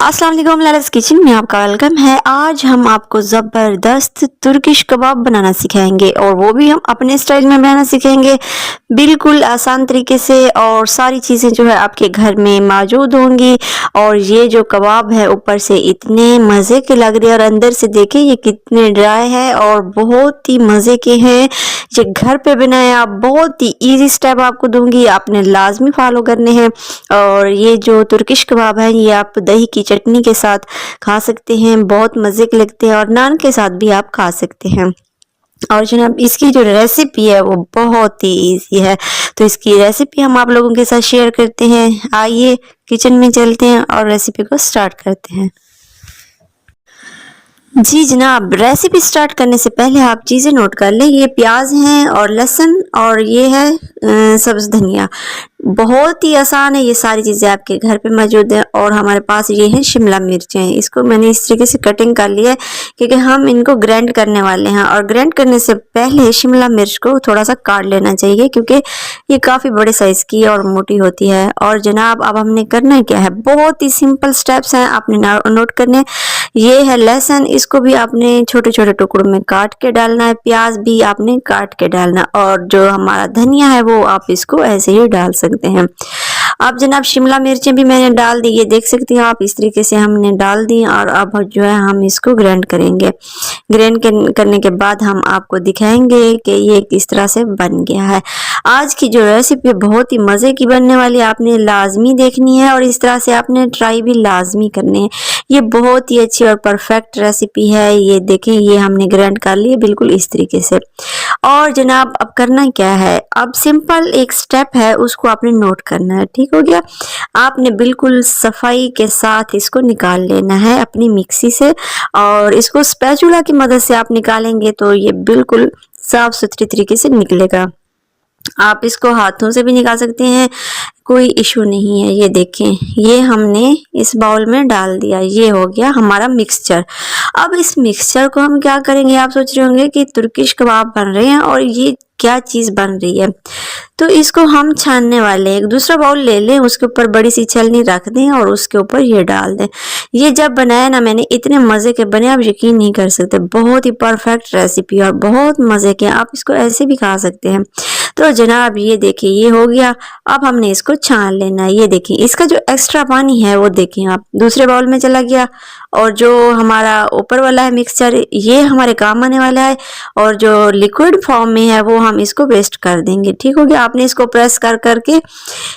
अस्सलाम वालेकुम लाला's किचन में आपका वेलकम है। आज हम आपको ज़बरदस्त तुर्किश कबाब बनाना सिखाएंगे और वो भी हम अपने स्टाइल में बनाना सीखेंगे, बिल्कुल आसान तरीके से। और सारी चीज़ें जो है आपके घर में मौजूद होंगी। और ये जो कबाब है ऊपर से इतने मज़े के लग रहे हैं और अंदर से देखिए ये कितने ड्राई है और बहुत ही मज़े के हैं। ये घर पे बनाए आप, बहुत ही इजी स्टेप आपको दूंगी, आपने लाजमी फॉलो करने हैं। और ये जो तुर्किश कबाब है ये आप दही की चटनी के साथ खा सकते हैं, बहुत मज़े के लगते हैं और नान के साथ भी आप खा सकते हैं। और जनाब इसकी जो रेसिपी है वो बहुत ही इजी है, तो इसकी रेसिपी हम आप लोगों के साथ शेयर करते हैं। आइए किचन में चलते हैं और रेसिपी को स्टार्ट करते हैं। जी जनाब, रेसिपी स्टार्ट करने से पहले आप चीज़ें नोट कर लें। ये प्याज हैं और लहसुन और ये है सब्ज़ धनिया। बहुत ही आसान है, ये सारी चीज़ें आपके घर पे मौजूद है। और हमारे पास ये है शिमला मिर्चें, इसको मैंने इस तरीके से कटिंग कर लिया है क्योंकि हम इनको ग्राइंड करने वाले हैं। और ग्राइंड करने से पहले शिमला मिर्च को थोड़ा सा काट लेना चाहिए क्योंकि ये काफ़ी बड़े साइज़ की और मोटी होती है। और जनाब अब हमने करना क्या है, बहुत ही सिंपल स्टेप्स हैं, आपने नोट करने। ये है लहसुन, इसको भी आपने छोटे छोटे टुकड़ों में काट के डालना है। प्याज भी आपने काट के डालना, और जो हमारा धनिया है वो आप इसको ऐसे ही डाल सकते हैं। अब जनाब शिमला मिर्चें भी मैंने डाल दी, ये देख सकती हैं आप, इस तरीके से हमने डाल दी। और अब जो है हम इसको ग्राइंड करेंगे। ग्राइंड करने के बाद हम आपको दिखाएंगे कि ये किस तरह से बन गया है। आज की जो रेसिपी बहुत ही मज़े की बनने वाली है, आपने लाजमी देखनी है और इस तरह से आपने ट्राई भी लाजमी करने हैं। ये बहुत ही अच्छी और परफेक्ट रेसिपी है। ये देखें, ये हमने ग्राइंड कर लिए बिल्कुल इस तरीके से। और जनाब अब करना क्या है, अब सिंपल एक स्टेप है, उसको आपने नोट करना है। ठीक हो गया, आपने बिल्कुल सफाई के साथ इसको निकाल लेना है अपनी मिक्सी से। और इसको स्पैचुला की मदद से आप निकालेंगे तो ये बिल्कुल साफ सुथरी तरीके से निकलेगा। आप इसको हाथों से भी निकाल सकते हैं, कोई इशू नहीं है। ये देखें, ये हमने इस बाउल में डाल दिया, ये हो गया हमारा मिक्सचर। अब इस मिक्सचर को हम क्या करेंगे, आप सोच रहे होंगे कि तुर्किश कबाब बन रहे हैं और ये क्या चीज़ बन रही है, तो इसको हम छानने वाले हैं। एक दूसरा बाउल ले लें, उसके ऊपर बड़ी सी छलनी रख दें और उसके ऊपर ये डाल दें। ये जब बनाया ना मैंने, इतने मज़े के बने आप यकीन नहीं कर सकते। बहुत ही परफेक्ट रेसिपी और बहुत मज़े के, आप इसको ऐसे भी खा सकते हैं। तो जनाब ये देखिए ये हो गया। अब हमने इसको छान लेना है। ये देखिए इसका जो एक्स्ट्रा पानी है वो देखिए आप दूसरे बाउल में चला गया। और जो हमारा ऊपर वाला है मिक्सचर, ये हमारे काम आने वाला है। और जो लिक्विड फॉर्म में है वो हम इसको वेस्ट कर देंगे। ठीक हो गया, आपने इसको प्रेस कर करके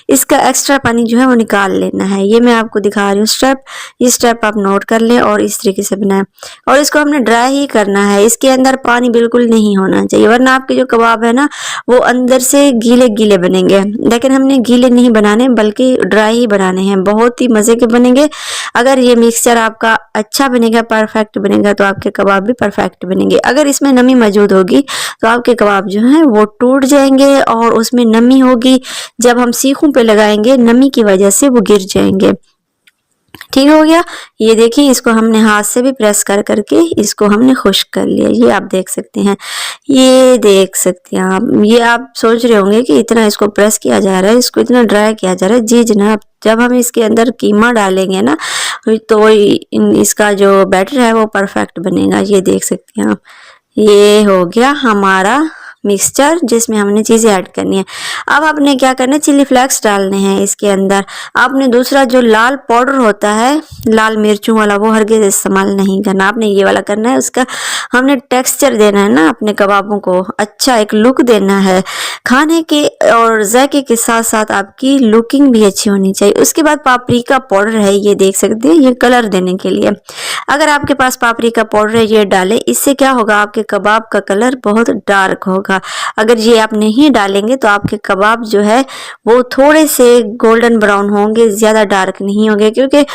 इसका एक्स्ट्रा पानी जो है वो निकाल लेना है। ये मैं आपको दिखा रही हूँ स्टेप, ये स्टेप आप नोट कर लें और इस तरीके से बनाएं। और इसको हमने ड्राई ही करना है, इसके अंदर पानी बिल्कुल नहीं होना चाहिए, वरना आपके जो कबाब है ना वो अंदर से गीले गीले बनेंगे। लेकिन हमने गीले नहीं बनाने बल्कि ड्राई ही बनाने हैं, बहुत ही मज़े के बनेंगे। अगर ये मिक्सचर आपका अच्छा बनेगा, परफेक्ट बनेगा, तो आपके कबाब भी परफेक्ट बनेंगे। अगर इसमें नमी मौजूद होगी तो आपके कबाब जो हैं वो टूट जाएंगे और उसमें नमी होगी, जब हम सीखों पे लगाएंगे नमी की वजह से वो गिर जाएंगे। ठीक हो गया, ये देखिए इसको हमने हाथ से भी प्रेस कर करके इसको हमने खुश्क कर लिया। ये आप देख सकते हैं, ये देख सकते हैं आप। ये आप सोच रहे होंगे कि इतना इसको प्रेस किया जा रहा है, इसको इतना ड्राई किया जा रहा है। जी जनाब, जब हम इसके अंदर कीमा डालेंगे ना तो इसका जो बैटर है वो परफेक्ट बनेगा। ये देख सकते हैं आप, ये हो गया हमारा मिक्सचर जिसमें हमने चीज़ें ऐड करनी है। अब आपने क्या करना है, चिली फ्लेक्स डालने हैं इसके अंदर। आपने दूसरा जो लाल पाउडर होता है लाल मिर्चों वाला, वो हरगिज़ इस्तेमाल नहीं करना, आपने ये वाला करना है। उसका हमने टेक्सचर देना है ना अपने कबाबों को, अच्छा एक लुक देना है खाने के, और जायके के साथ साथ आपकी लुकिंग भी अच्छी होनी चाहिए। उसके बाद पापरिका पाउडर है, ये देख सकते हैं, ये कलर देने के लिए। अगर आपके पास पापरिका पाउडर है ये डालें, इससे क्या होगा आपके कबाब का कलर बहुत डार्क होगा। अगर ये आप नहीं डालेंगे तो आपके कबाब जो है वो थोड़े से गोल्डन ब्राउन होंगे, ज़्यादा डार्क नहीं होंगे, क्योंकि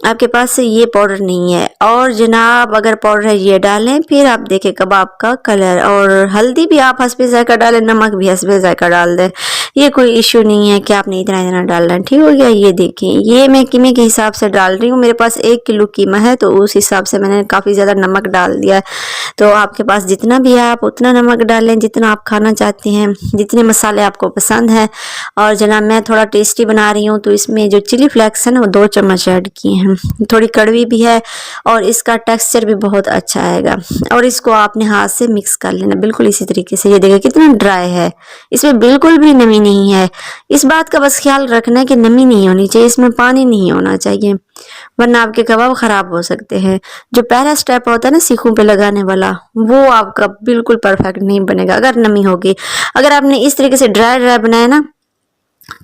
आपके पास ये पाउडर नहीं है। और जनाब अगर पाउडर है ये डालें, फिर आप देखें कबाब का कलर। और हल्दी भी आप हस्बे जायका डालें, नमक भी हस्बे जायका डाल दें। ये कोई इश्यू नहीं है कि आपने इतना इतना डालना है। ठीक हो गया। ये देखें, ये मैं कीमे के हिसाब से डाल रही हूँ। मेरे पास 1 किलो कीमा है तो उस हिसाब से मैंने काफ़ी ज़्यादा नमक डाल दिया है। तो आपके पास जितना भी है आप उतना नमक डालें जितना आप खाना चाहते हैं, जितने मसाले आपको पसंद है। और जनाब मैं थोड़ा टेस्टी बना रही हूँ तो इसमें जो चिली फ्लेक्स है ना वो 2 चम्मच ऐड किए हैं। थोड़ी कड़वी भी है और इसका टेक्सचर भी बहुत अच्छा आएगा। और इसको आपने हाथ से मिक्स कर लेना बिल्कुल इसी तरीके से। ये देखिए कितना ड्राई है, इसमें बिल्कुल भी नमी नहीं है। इस बात का बस ख्याल रखना है कि नमी नहीं होनी चाहिए, इसमें पानी नहीं होना चाहिए, वरना आपके कबाब खराब हो सकते हैं। जो पहला स्टेप होता है ना सीखों पे लगाने वाला, वो आपका बिल्कुल परफेक्ट नहीं बनेगा अगर नमी होगी। अगर आपने इस तरीके से ड्राई ड्राई बनाया ना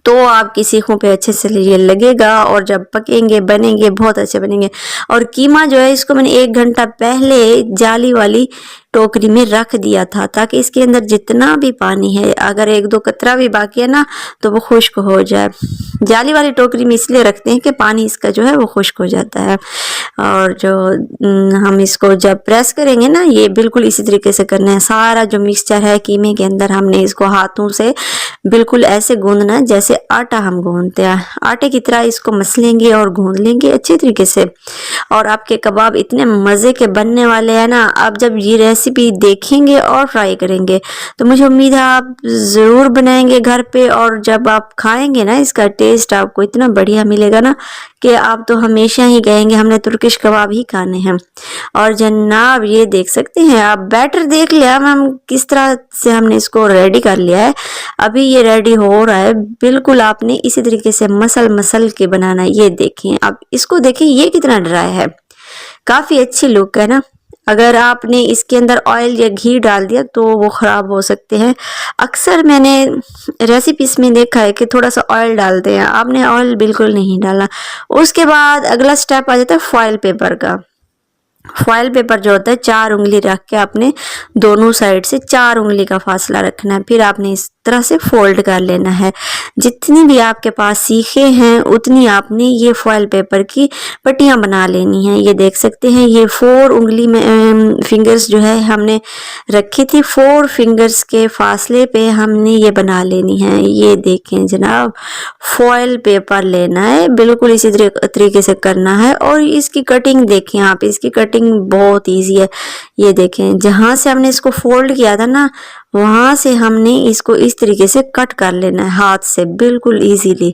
तो आपकी सीखों पे अच्छे से ये लगेगा और जब पकेंगे बनेंगे बहुत अच्छे बनेंगे। और कीमा जो है इसको मैंने 1 घंटा पहले जाली वाली टोकरी में रख दिया था ताकि इसके अंदर जितना भी पानी है अगर 1-2 कतरा भी बाकी है ना तो वो खुश्क हो जाए। जाली वाली टोकरी में इसलिए रखते हैं कि पानी इसका जो है वो खुश्क हो जाता है। और जो हम इसको जब प्रेस करेंगे ना ये बिल्कुल इसी तरीके से करना है। सारा जो मिक्सचर है कीमे के अंदर हमने इसको हाथों से बिल्कुल ऐसे गूंदना है जैसे आटा हम गूंदते हैं। आटे की तरह इसको मसलेंगे और गूंद लेंगे अच्छे तरीके से। और आपके कबाब इतने मज़े के बनने वाले हैं ना। आप जब ये रेसिपी देखेंगे और ट्राई करेंगे तो मुझे उम्मीद है आप ज़रूर बनाएंगे घर पे। और जब आप खाएंगे ना इसका टेस्ट आपको इतना बढ़िया मिलेगा ना कि आप तो हमेशा ही कहेंगे हमने तुर्किश कबाब ही खाने हैं। और जनाब ये देख सकते हैं आप, बैटर देख लिया हम किस तरह से हमने इसको रेडी कर लिया है। अभी ये रेडी हो रहा है। बिल्कुल आपने इसी तरीके से मसल के बनाना है। ये देखें आप इसको देखें ये कितना ड्राई है, काफ़ी अच्छी लुक है ना। अगर आपने इसके अंदर ऑयल या घी डाल दिया तो वो ख़राब हो सकते हैं। अक्सर मैंने रेसिपीज में देखा है कि थोड़ा सा ऑयल डालते हैं, आपने ऑयल बिल्कुल नहीं डालना। उसके बाद अगला स्टेप आ जाता है फॉयल पेपर का। फॉयल पेपर जो होता है 4 उंगली रख के आपने दोनों साइड से 4 उंगली का फासला रखना है। फिर आपने इस तरह से फोल्ड कर लेना है। जितनी भी आपके पास सीखे हैं उतनी आपने ये फॉयल पेपर की पट्टियां बना लेनी है। ये देख सकते हैं ये 4 उंगली में फिंगर्स जो है हमने रखी थी, 4 फिंगर्स के फासले पे हमने ये बना लेनी है। ये देखें जनाब फॉयल पेपर लेना है बिल्कुल इसी तरीके से करना है। और इसकी कटिंग देखें आप, इसकी कटिंग बहुत इजी है। ये देखें जहां से हमने इसको फोल्ड किया था ना वहां से हमने इसको इस तरीके से कट कर लेना है हाथ से बिल्कुल इजीली।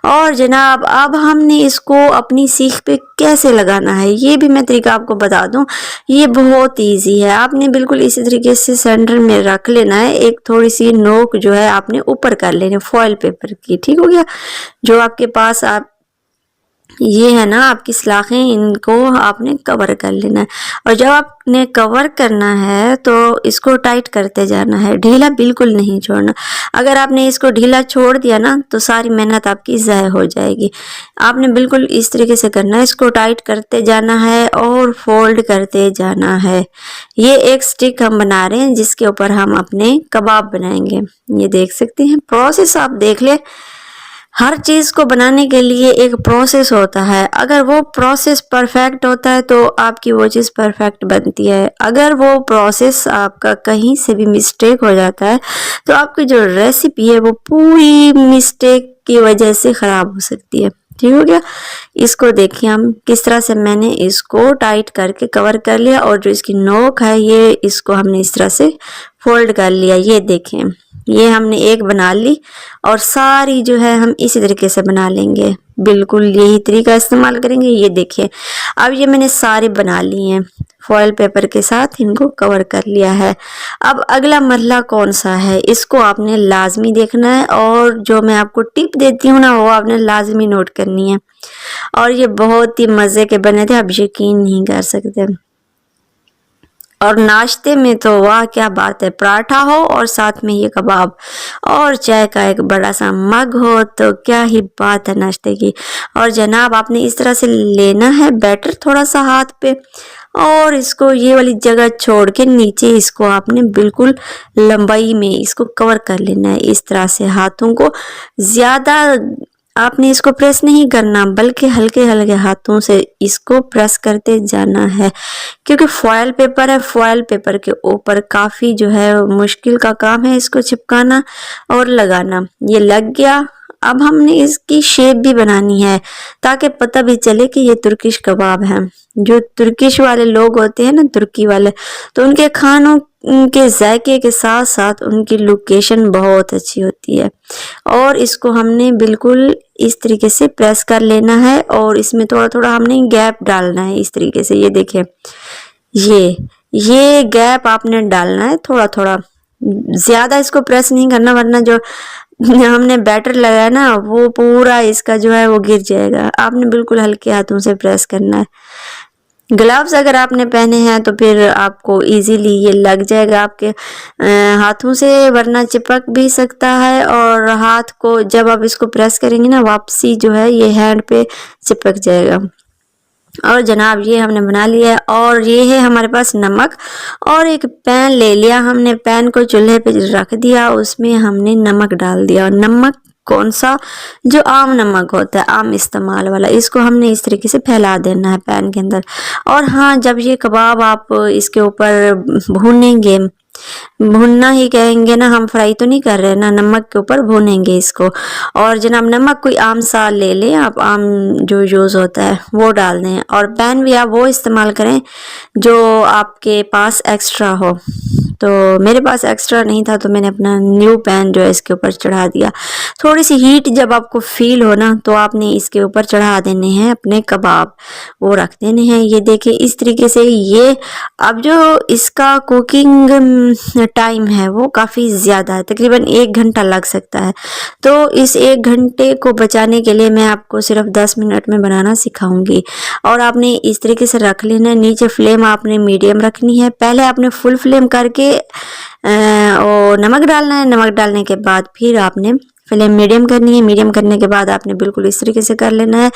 और जनाब अब हमने इसको अपनी सीख पे कैसे लगाना है ये भी मैं तरीका आपको बता दूं। ये बहुत इजी है। आपने बिल्कुल इसी तरीके से सेंटर में रख लेना है। एक थोड़ी सी नोक जो है आपने ऊपर कर लेनी है फॉयल पेपर की। ठीक हो गया। जो आपके पास आप ये है ना आपकी सलाखें, इनको आपने कवर कर लेना है। और जब आपने कवर करना है तो इसको टाइट करते जाना है, ढीला बिल्कुल नहीं छोड़ना। अगर आपने इसको ढीला छोड़ दिया ना तो सारी मेहनत आपकी ज़ाय हो जाएगी। आपने बिल्कुल इस तरीके से करना है, इसको टाइट करते जाना है और फोल्ड करते जाना है। ये एक स्टिक हम बना रहे हैं जिसके ऊपर हम अपने कबाब बनाएंगे। ये देख सकते हैं प्रोसेस आप देख ले। हर चीज़ को बनाने के लिए एक प्रोसेस होता है। अगर वो प्रोसेस परफेक्ट होता है तो आपकी वो चीज़ परफेक्ट बनती है। अगर वो प्रोसेस आपका कहीं से भी मिस्टेक हो जाता है तो आपकी जो रेसिपी है वो पूरी मिस्टेक की वजह से ख़राब हो सकती है। ठीक हो गया। इसको देखिए हम किस तरह से मैंने इसको टाइट करके कवर कर लिया और जो इसकी नोक है ये इसको हमने इस तरह से फोल्ड कर लिया। ये देखें ये हमने एक बना ली और सारी जो है हम इसी तरीके से बना लेंगे, बिल्कुल यही तरीका इस्तेमाल करेंगे। ये देखिए अब ये मैंने सारी बना ली हैं, फॉयल पेपर के साथ इनको कवर कर लिया है। अब अगला मरहला कौन सा है इसको आपने लाजमी देखना है और जो मैं आपको टिप देती हूँ ना वो आपने लाजमी नोट करनी है। और ये बहुत ही मज़े के बने थे, आप यकीन नहीं कर सकते। और नाश्ते में तो वाह क्या बात है, पराठा हो और साथ में ये कबाब और चाय का एक बड़ा सा मग हो तो क्या ही बात है नाश्ते की। और जनाब आपने इस तरह से लेना है बैटर थोड़ा सा हाथ पे और इसको ये वाली जगह छोड़ के नीचे इसको आपने बिल्कुल लंबाई में इसको कवर कर लेना है। इस तरह से हाथों को ज़्यादा आपने इसको प्रेस नहीं करना, बल्कि हल्के हल्के हाथों से इसको प्रेस करते जाना है, क्योंकि फॉयल पेपर है। फॉयल पेपर के ऊपर काफ़ी जो है मुश्किल का काम है इसको चिपकाना और लगाना। ये लग गया। अब हमने इसकी शेप भी बनानी है ताकि पता भी चले कि ये तुर्किश कबाब है। जो तुर्किश वाले लोग होते हैं ना, तुर्की वाले, तो उनके खानों के जायके के साथ साथ उनकी लोकेशन बहुत अच्छी होती है। और इसको हमने बिल्कुल इस तरीके से प्रेस कर लेना है और इसमें थोड़ा थोड़ा हमने गैप डालना है इस तरीके से। ये देखें, ये गैप आपने डालना है थोड़ा थोड़ा, ज्यादा इसको प्रेस नहीं करना, वरना जो हमने बैटर लगाया ना वो पूरा इसका जो है वो गिर जाएगा। आपने बिल्कुल हल्के हाथों से प्रेस करना है। ग्लव्स अगर आपने पहने हैं तो फिर आपको इजीली ये लग जाएगा आपके हाथों से, वरना चिपक भी सकता है और हाथ को जब आप इसको प्रेस करेंगे ना वापसी जो है ये हैंड पे चिपक जाएगा। और जनाब ये हमने बना लिया है। और ये है हमारे पास नमक, और एक पैन ले लिया हमने, पैन को चूल्हे पे रख दिया, उसमें हमने नमक डाल दिया। और नमक कौन सा, जो आम नमक होता है, आम इस्तेमाल वाला, इसको हमने इस तरीके से फैला देना है पैन के अंदर। और हाँ, जब ये कबाब आप इसके ऊपर भूनेंगे, भुनना ही कहेंगे ना, हम फ्राई तो नहीं कर रहे ना, नमक के ऊपर भूनेंगे इसको। और जनाब नमक कोई आम सा ले लें आप, आम जो यूज़ होता है वो डाल दें। और पैन भी आप वो इस्तेमाल करें जो आपके पास एक्स्ट्रा हो। तो मेरे पास एक्स्ट्रा नहीं था तो मैंने अपना न्यू पैन जो है इसके ऊपर चढ़ा दिया। थोड़ी सी हीट जब आपको फील हो ना तो आपने इसके ऊपर चढ़ा देने हैं अपने कबाब, वो रख देने हैं। ये देखिए इस तरीके से। ये अब जो इसका कुकिंग टाइम है वो काफ़ी ज़्यादा है, तकरीबन 1 घंटा लग सकता है। तो इस 1 घंटे को बचाने के लिए मैं आपको सिर्फ 10 मिनट में बनाना सिखाऊंगी। और आपने इस तरीके से रख लेना है। नीचे फ्लेम आपने मीडियम रखनी है। पहले आपने फुल फ्लेम करके और नमक डालना है। नमक डालने के बाद फिर आपने फ्लेम मीडियम करनी है। मीडियम करने के बाद आपने बिल्कुल इस तरीके से कर लेना है।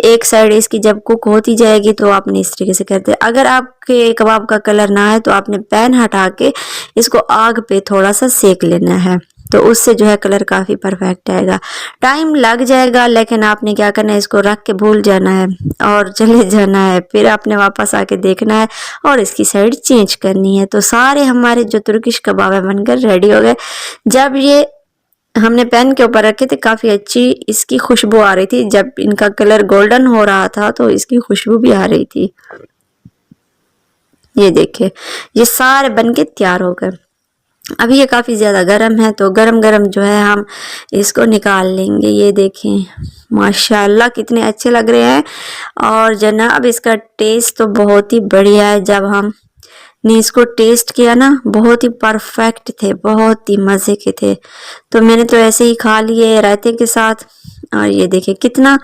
एक साइड इसकी जब कुक होती जाएगी तो आपने इस तरीके से करते हैं। अगर आपके कबाब का कलर ना आए तो आपने पैन हटा के इसको आग पे थोड़ा सा सेक लेना है, तो उससे जो है कलर काफ़ी परफेक्ट आएगा। टाइम लग जाएगा, लेकिन आपने क्या करना है, इसको रख के भूल जाना है और चले जाना है। फिर आपने वापस आके देखना है और इसकी साइड चेंज करनी है। तो सारे हमारे जो तुर्किश कबाब है बनकर रेडी हो गए। जब ये हमने पैन के ऊपर रखे थे काफ़ी अच्छी इसकी खुशबू आ रही थी। जब इनका कलर गोल्डन हो रहा था तो इसकी खुशबू भी आ रही थी। ये देखिए ये सारे बनके तैयार हो गए। अभी ये काफ़ी ज़्यादा गर्म है तो गरम गरम जो है हम इसको निकाल लेंगे। ये देखें माशाल्लाह कितने अच्छे लग रहे हैं। और जनाब इसका टेस्ट तो बहुत ही बढ़िया है। जब हम ने इसको टेस्ट किया ना, बहुत ही परफेक्ट थे, बहुत ही मज़े के थे। तो मैंने तो ऐसे ही खा लिए रायते के साथ। और ये देखिए कितना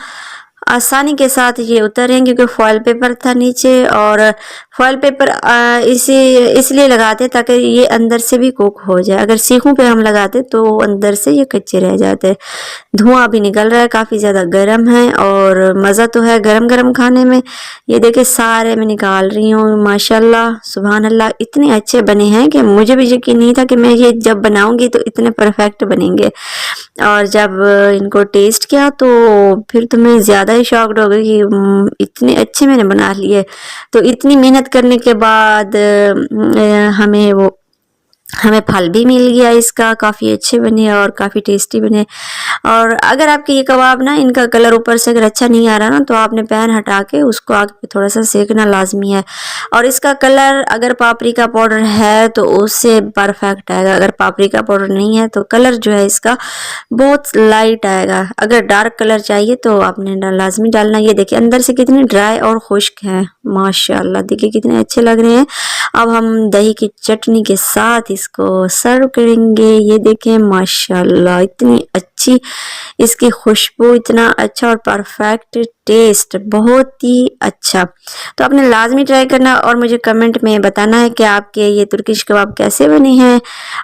आसानी के साथ ये उतर हैं, क्योंकि फॉयल पेपर था नीचे। और फॉयल पेपर इसलिए लगाते ताकि ये अंदर से भी कुक हो जाए। अगर सीखों पे हम लगाते तो अंदर से ये कच्चे रह जाते। धुआं भी निकल रहा है, काफ़ी ज़्यादा गर्म है और मज़ा तो है गरम गरम खाने में। ये देखिए सारे मैं निकाल रही हूँ। माशाल्लाह सुभान अल्लाह, इतने अच्छे बने हैं कि मुझे भी यकीन नहीं था कि मैं ये जब बनाऊंगी तो इतने परफेक्ट बनेंगे। और जब इनको टेस्ट किया तो फिर तो मैं ज़्यादा ही शॉक्ड हो गई कि इतने अच्छे मैंने बना लिए। तो इतनी मेहनत करने के बाद हमें फल भी मिल गया इसका, काफ़ी अच्छे बने और काफ़ी टेस्टी बने। और अगर आपके ये कबाब ना इनका कलर ऊपर से अगर अच्छा नहीं आ रहा ना तो आपने पैन हटा के उसको आग पे थोड़ा सा सेकना लाजमी है। और इसका कलर अगर पापरिका पाउडर है तो उससे परफेक्ट आएगा, अगर पापरिका पाउडर नहीं है तो कलर जो है इसका बहुत लाइट आएगा। अगर डार्क कलर चाहिए तो आपने लाजमी डालना। ये देखिए अंदर से कितने ड्राई और खुश्क हैं माशाल्लाह, देखिए कितने अच्छे लग रहे हैं। अब हम दही की चटनी के साथ इसको सर्व करेंगे। ये देखें माशाल्लाह इतनी अच्छी इसकी खुशबू, इतना अच्छा और परफेक्ट टेस्ट, बहुत ही अच्छा। तो आपने लाजमी ट्राई करना और मुझे कमेंट में बताना है कि आपके ये तुर्किश कबाब कैसे बने हैं।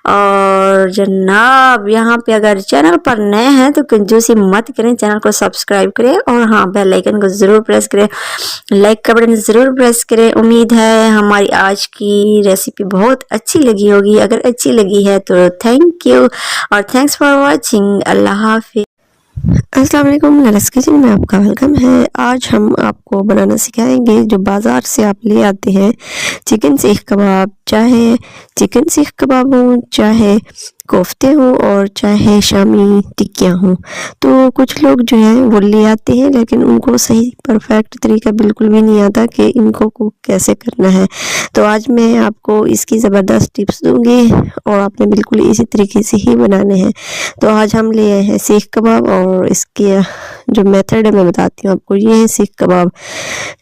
और जनाब यहाँ पे अगर चैनल पर नए हैं तो कंजूसी मत करें, चैनल को सब्सक्राइब करें और हाँ बेल आइकन को ज़रूर प्रेस करें, लाइक का बटन ज़रूर प्रेस करें। उम्मीद है हमारी आज की रेसिपी बहुत अच्छी लगी होगी। अगर अच्छी लगी है तो थैंक यू और थैंक्स फॉर वॉचिंग। अल्लाह हाफिज़। अस्सलाम वालेकुम, ललस किचन में आपका वेलकम है। आज हम आपको बनाना सिखाएंगे जो बाज़ार से आप ले आते हैं चिकन सीख कबाब, चाहे चिकन सीख कबाब हो, चाहे कोफ्ते हों और चाहे शामी टिक्कियाँ हों। तो कुछ लोग जो हैं वो ले आते हैं लेकिन उनको सही परफेक्ट तरीका बिल्कुल भी नहीं आता कि इनको कुक कैसे करना है। तो आज मैं आपको इसकी ज़बरदस्त टिप्स दूंगी और आपने बिल्कुल इसी तरीके से ही बनाने हैं। तो आज हम ले आए हैं सीख कबाब और इसके जो मेथड है मैं बताती हूँ आपको। ये है सीख कबाब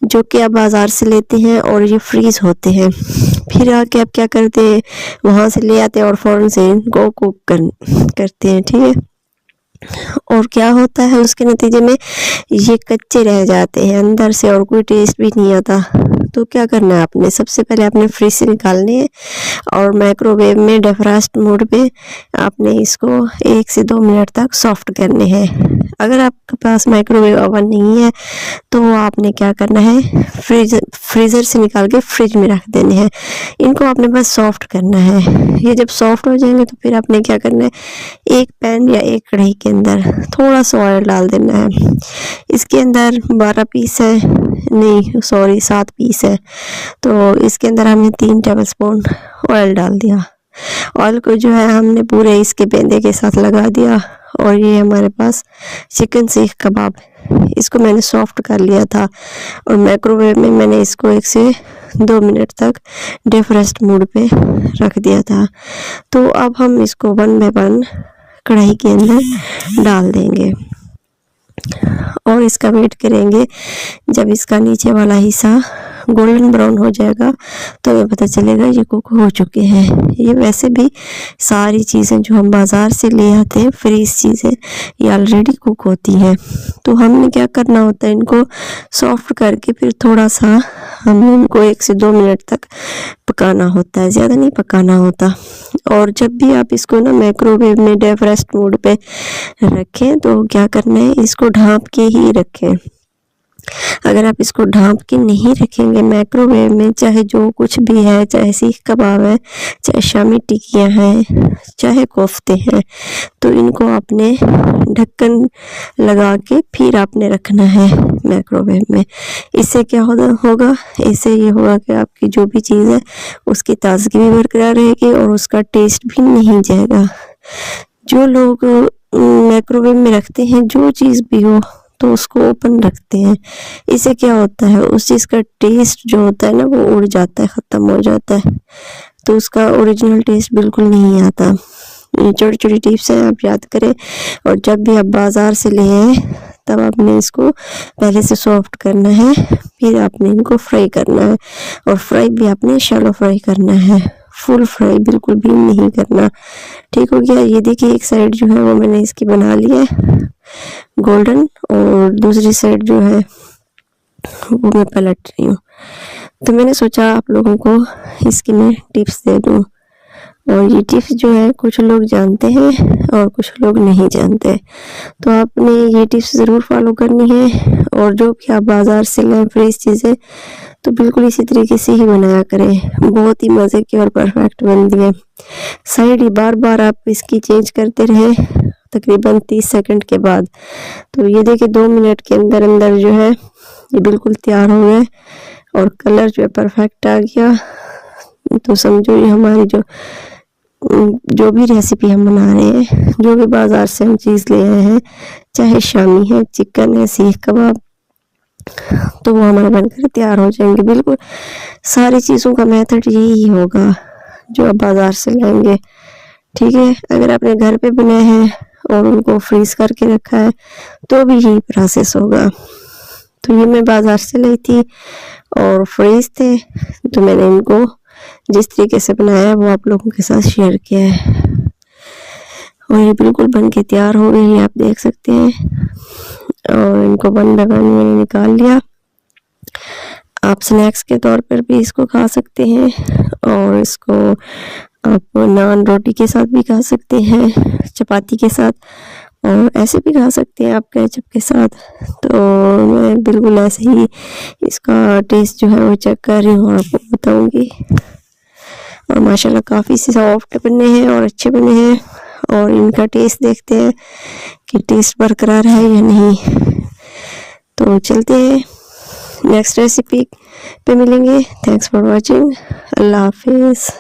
जो कि आप बाज़ार से लेते हैं और ये फ्रीज़ होते हैं। फिर आके आप क्या करते हैं, वहाँ से ले आते हैं और फ़ौरन से इनको कुक करते हैं, ठीक है। और क्या होता है उसके नतीजे में ये कच्चे रह जाते हैं अंदर से और कोई टेस्ट भी नहीं आता। तो क्या करना है आपने, सबसे पहले आपने फ्रिज से निकालने हैं और माइक्रोवेव में डेफ्रास्ट मोड पे आपने इसको 1 से 2 मिनट तक सॉफ्ट करने हैं। अगर आपके पास माइक्रोवेव ओवन नहीं है तो आपने क्या करना है, फ्रीज़र से निकाल के फ्रिज में रख देने हैं। इनको आपने बस सॉफ्ट करना है। ये जब सॉफ्ट हो जाएंगे तो फिर आपने क्या करना है, एक पैन या एक कढ़ाई के अंदर थोड़ा सा ऑयल डाल देना है। इसके अंदर 12 पीस है, नहीं सॉरी 7 पीस है। तो इसके अंदर हमने 3 टेबलस्पून ऑयल डाल दिया। ऑयल को जो है हमने पूरे इसके बेंदे के साथ लगा दिया और ये हमारे पास चिकन सीख कबाब, इसको मैंने सॉफ्ट कर लिया था और माइक्रोवेव में मैंने इसको 1 से 2 मिनट तक डेफ्रोस्ट मोड पे रख दिया था। तो अब हम इसको 1 बाय 1 कढ़ाई के अंदर डाल देंगे और इसका वेट करेंगे। जब इसका नीचे वाला हिस्सा गोल्डन ब्राउन हो जाएगा तो हमें पता चलेगा ये कुक हो चुके हैं। ये वैसे भी सारी चीज़ें जो हम बाज़ार से ले आते हैं फ्रीज चीज़ें, ये ऑलरेडी कुक होती हैं। तो हमने क्या करना होता है, इनको सॉफ्ट करके फिर थोड़ा सा हमने इनको 1 से 2 मिनट तक पकाना होता है, ज़्यादा नहीं पकाना होता। और जब भी आप इसको ना माइक्रोवेव में डेफ्रोस्ट मोड पे रखें तो क्या करना है, इसको ढाँप के ही रखें। अगर आप इसको ढाँप के नहीं रखेंगे माइक्रोवेव में, चाहे जो कुछ भी है, चाहे सीख कबाब है, चाहे शामी टिक्कियाँ हैं, चाहे कोफ्ते हैं, तो इनको आपने ढक्कन लगा के फिर आपने रखना है माइक्रोवेव में। इससे क्या होगा, इससे ये होगा कि आपकी जो भी चीज़ है उसकी ताजगी भी बरकरार रहेगी और उसका टेस्ट भी नहीं जाएगा। जो लोग माइक्रोवेव में रखते हैं जो चीज़ भी हो तो उसको ओपन रखते हैं, इससे क्या होता है उस चीज़ का टेस्ट जो होता है ना वो उड़ जाता है, ख़त्म हो जाता है। तो उसका ओरिजिनल टेस्ट बिल्कुल नहीं आता। ये छोटी छोटी टिप्स हैं, आप याद करें। और जब भी आप बाज़ार से ले आए तब आपने इसको पहले से सॉफ्ट करना है, फिर आपने इनको फ्राई करना है और फ्राई भी आपने शैलो फ्राई करना है, फुल फ्राई बिल्कुल भी नहीं करना। ठीक हो गया। ये देखिए एक साइड जो है वो मैंने इसकी बना ली है गोल्डन और दूसरी साइड जो है वो मैं पलट रही हूँ। तो मैंने सोचा आप लोगों को इसकी मैं टिप्स दे दूँ। और ये टिप्स जो है कुछ लोग जानते हैं और कुछ लोग नहीं जानते, तो आपने ये टिप्स ज़रूर फॉलो करनी है। और जो कि आप बाज़ार से लाएं फ्रेश चीज़ें तो बिल्कुल इसी तरीके से ही बनाया करें, बहुत ही मज़े की और परफेक्ट बनती है। साइड ही बार बार आप इसकी चेंज करते रहें तकरीबन 30 सेकंड के बाद। तो ये देखिए 2 मिनट के अंदर अंदर जो है ये बिल्कुल तैयार हो गए और कलर जो है परफेक्ट आ गया। तो समझो ये हमारी जो भी रेसिपी हम बना रहे हैं, जो भी बाज़ार से हम चीज़ ले आए हैं, चाहे शामी है, चिकन है, सीख कबाब, तो वो हमारा बनकर तैयार हो जाएंगे। बिल्कुल सारी चीज़ों का मेथड यही होगा जो आप बाज़ार से लाएंगे, ठीक है। अगर आपने घर पे बनाए हैं और उनको फ्रीज करके रखा है तो भी यही प्रोसेस होगा। तो ये मैं बाज़ार से लाई थी और फ्रीज थे, तो मैंने इनको जिस तरीके से बनाया है वो आप लोगों के साथ शेयर किया है। और ये बिल्कुल बन के तैयार हो गई, आप देख सकते हैं। और इनको 1 बाय 1 मैंने निकाल लिया। आप स्नैक्स के तौर पर भी इसको खा सकते हैं और इसको आप नान रोटी के साथ भी खा सकते हैं, चपाती के साथ, और ऐसे भी खा सकते हैं आप केचप के साथ। तो मैं बिल्कुल ऐसे ही इसका टेस्ट जो है वो चेक कर रही हूँ और आपको बताऊँगी। और माशाल्लाह काफ़ी सॉफ्ट बने हैं और अच्छे बने हैं और इनका टेस्ट देखते हैं कि टेस्ट बरकरार है या नहीं। तो चलते हैं, नेक्स्ट रेसिपी पे मिलेंगे। Thanks for watching. अल्लाह हाफिज़।